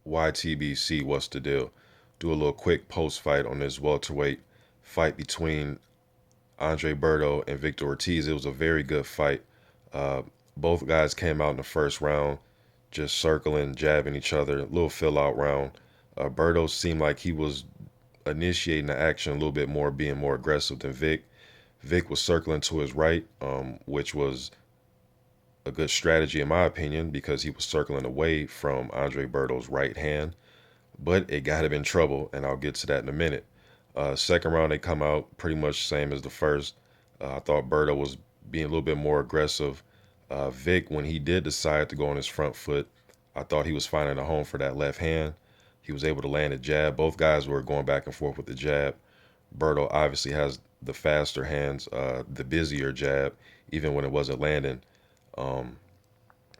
YTBC, what's the deal? Do a little quick post fight on this welterweight fight between Andre Berto and Victor Ortiz. It was a very good fight. Uh, Both guys came out in the first round just circling, jabbing each other, a little fill out round. Berto seemed like he was initiating the action a little bit more, being more aggressive than Vic. Vic was circling to his right, which was a good strategy in my opinion because he was circling away from Andre Berto's right hand, but it got him in trouble, and I'll get to that in a minute. Second round, they come out pretty much same as the first. I thought Berto was being a little bit more aggressive. Vic, when he did decide to go on his front foot, I thought he was finding a home for that left hand. He was able to land a jab. Both guys were going back and forth with the jab. Berto obviously has the faster hands, the busier jab, even when it wasn't landing. Um,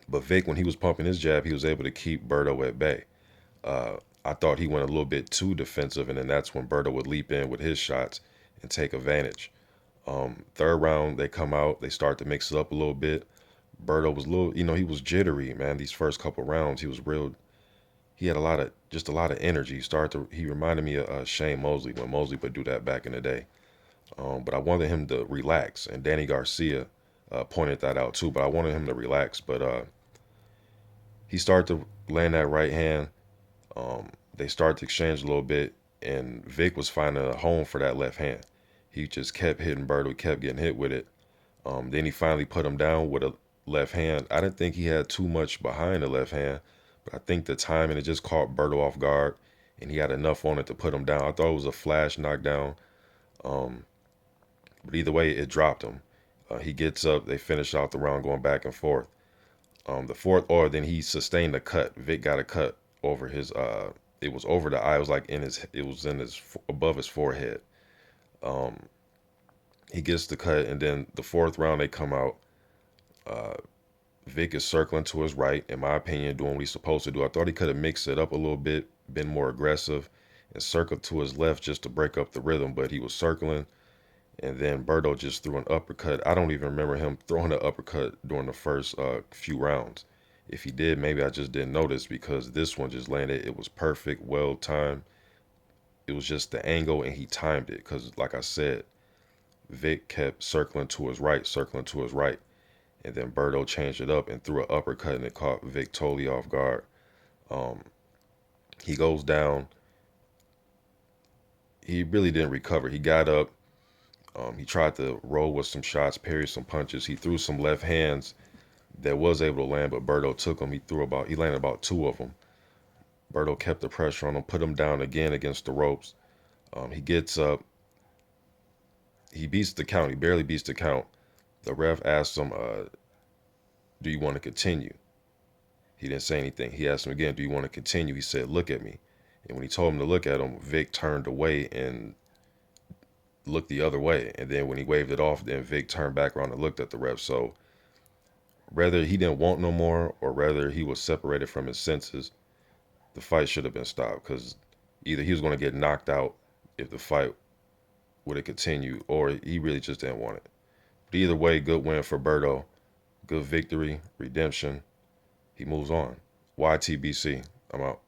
but Vic, when he was pumping his jab, he was able to keep Berto at bay. Uh, I thought he went a little bit too defensive, and then that's when Berto would leap in with his shots and take advantage. Third round, they come out, they start to mix it up a little bit. Berto was a little, he was jittery, man. These first couple rounds, he was real. He had a lot of energy. He reminded me of Shane Mosley when Mosley would do that back in the day. But I wanted him to relax, and Danny Garcia pointed that out too. But I wanted him to relax. But he started to land that right hand. They started to exchange a little bit, and Vic was finding a home for that left hand. He just kept hitting Berto, kept getting hit with it. Then he finally put him down with a left hand. I didn't think he had too much behind the left hand, but I think the timing it just caught Berto off guard, and he had enough on it to put him down. I thought it was a flash knockdown, um, but either way, it dropped him. He gets up. They finish out the round going back and forth. The fourth, or then he sustained a cut. Vic got a cut over his. It was over the eye. It was like in his. It was in his above his forehead. Um, he gets the cut, and then the fourth round they come out. Uh, Vic is circling to his right, in my opinion, doing what he's supposed to do. I thought he could have mixed it up a little bit, been more aggressive, and circled to his left just to break up the rhythm. But he was circling, and then Berto just threw an uppercut. I don't even remember him throwing an uppercut during the first few rounds. If he did, maybe I just didn't notice because this one just landed. It was perfect, well timed. It was just the angle, and he timed it because, like I said, Vic kept circling to his right. And then Berto changed it up and threw an uppercut, and it caught Vic totally off guard. Um, he goes down. He really didn't recover. He got up. He tried to roll with some shots, parry some punches. He threw some left hands that was able to land, but Berto took him. He landed about two of them. Berto kept the pressure on him, put him down again against the ropes. He gets up. He beats the count. He barely beats the count. The ref asked him, "Do you want to continue?" He didn't say anything. He asked him again, "Do you want to continue?" He said, "Look at me." And when he told him to look at him, Vic turned away and looked the other way. And then when he waved it off, then Vic turned back around and looked at the ref. So whether he didn't want no more or whether he was separated from his senses, the fight should have been stopped because either he was going to get knocked out if the fight would have continued or he really just didn't want it. But either way, good win for Berto. Good victory, redemption. He moves on. YTBC. I'm out.